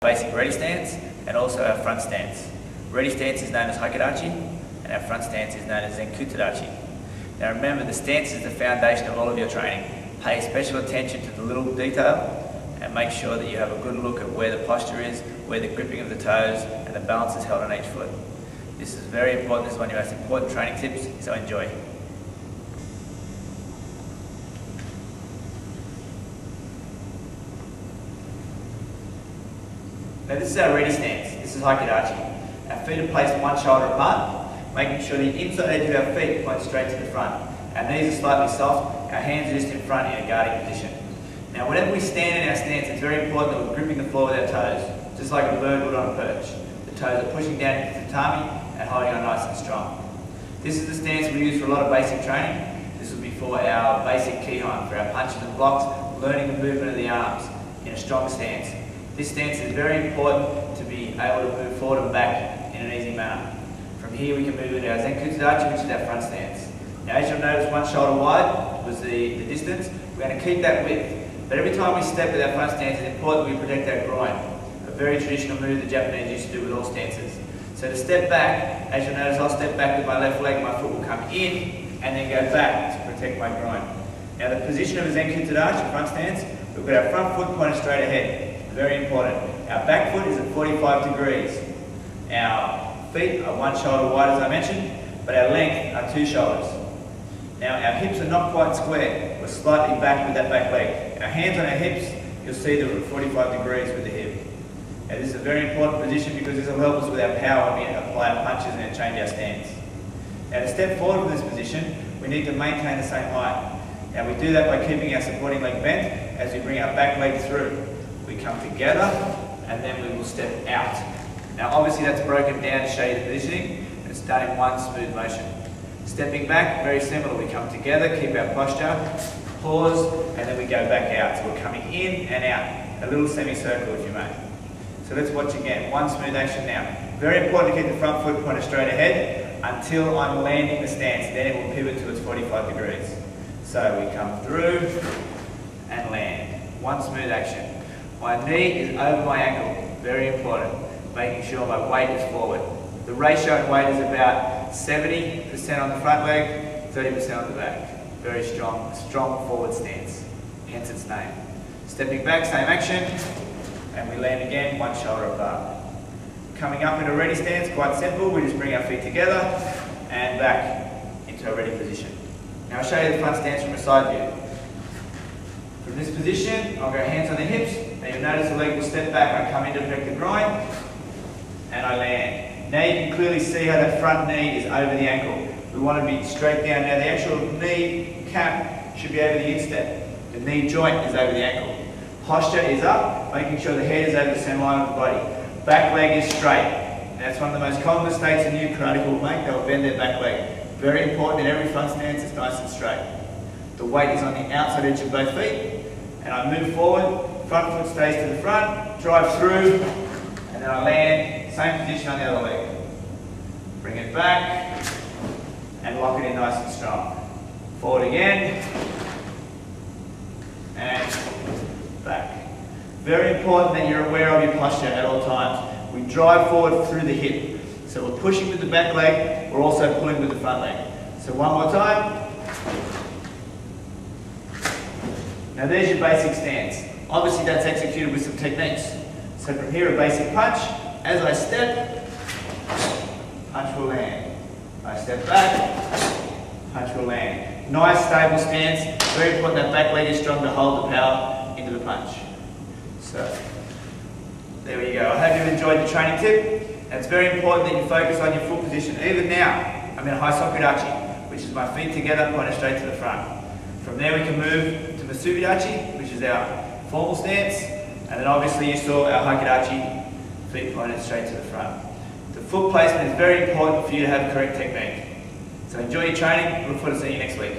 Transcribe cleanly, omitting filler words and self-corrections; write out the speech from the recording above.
basic ready stance and also our front stance. Ready stance is known as Haikidachi and our front stance is known as Zenkutadachi. Now remember, the stance is the foundation of all of your training. Pay special attention to the little detail and make sure that you have a good look at where the posture is, where the gripping of the toes and the balance is held on each foot. This is very important. This is one of your most important training tips, so enjoy. Now this is our ready stance. This is Haikidachi. Our feet are placed one shoulder apart, making sure the inside edge of our feet points straight to the front. Our knees are slightly soft, our hands are just in front in a guarding position. Now whenever we stand in our stance, it's very important that we're gripping the floor with our toes, just like a bird would on a perch. The toes are pushing down into the tatami and holding on nice and strong. This is the stance we use for a lot of basic training. This will be for our basic Shihan, for our punches and blocks, learning the movement of the arms in a strong stance. This stance is very important to be able to move forward and back in an easy manner. From here we can move into our Zenkutadachi, which is our front stance. Now as you'll notice, one shoulder wide was the distance. We're going to keep that width. But every time we step with our front stance, it's important we protect our groin. A very traditional move the Japanese used to do with all stances. So to step back, as you'll notice, I'll step back with my left leg, my foot will come in and then go back to protect my groin. Now the position of a Zenkutadachi, front stance, we've got our front foot pointed straight ahead. Very important. Our back foot is at 45 degrees. Our feet are one shoulder wide as I mentioned, but our length are two shoulders. Now our hips are not quite square, we're slightly back with that back leg. Our hands on our hips, you'll see that we're at 45 degrees with the hip. Now this is a very important position because this will help us with our power when we apply our punches and change our stance. Now to step forward from this position, we need to maintain the same height. Now we do that by keeping our supporting leg bent as we bring our back leg through. We come together and then we will step out. Now obviously that's broken down to show you the positioning and it's done in one smooth motion. Stepping back, very similar. We come together, keep our posture, pause, and then we go back out. So we're coming in and out, a little semicircle if you may. So let's watch again, one smooth action now. Very important to keep the front foot pointed straight ahead until I'm landing the stance, then it will pivot to its 45 degrees. So we come through and land, one smooth action. My knee is over my ankle, very important, making sure my weight is forward. The ratio in weight is about 70% on the front leg, 30% on the back. Very strong forward stance, hence its name. Stepping back, same action, and we land again, one shoulder apart. Coming up in a ready stance, quite simple, we just bring our feet together and back into a ready position. Now I'll show you the front stance from a side view. From this position, I'll go hands on the hips, and you'll notice the leg will step back. I come in to protect the groin, and I land. Now you can clearly see how that front knee is over the ankle. We want to be straight down. Now the actual knee cap should be over the instep. The knee joint is over the ankle. Posture is up, making sure the head is over the center line of the body. Back leg is straight. That's one of the most common mistakes a new karate will make. They'll bend their back leg. Very important in every front stance, it's nice and straight. The weight is on the outside edge of both feet, and I move forward, front foot stays to the front, drive through, and then I land, same position on the other leg. Bring it back, and lock it in nice and strong. Forward again, and back. Very important that you're aware of your posture at all times. We drive forward through the hip. So we're pushing with the back leg, we're also pulling with the front leg. So one more time. Now there's your basic stance. Obviously that's executed with some techniques. So from here a basic punch. As I step, punch will land. I step back, punch will land. Nice stable stance. Very important that back leg is strong to hold the power into the punch. So there we go. I hope you've enjoyed the training tip. And it's very important that you focus on your foot position. Even now, I'm in a high sokudachi, which is my feet together pointed straight to the front. From there we can move to Masubidachi, which is our formal stance. And then obviously you saw our Haikidachi, feet pointed straight to the front. The foot placement is very important for you to have correct technique. So enjoy your training. Look forward to seeing you next week.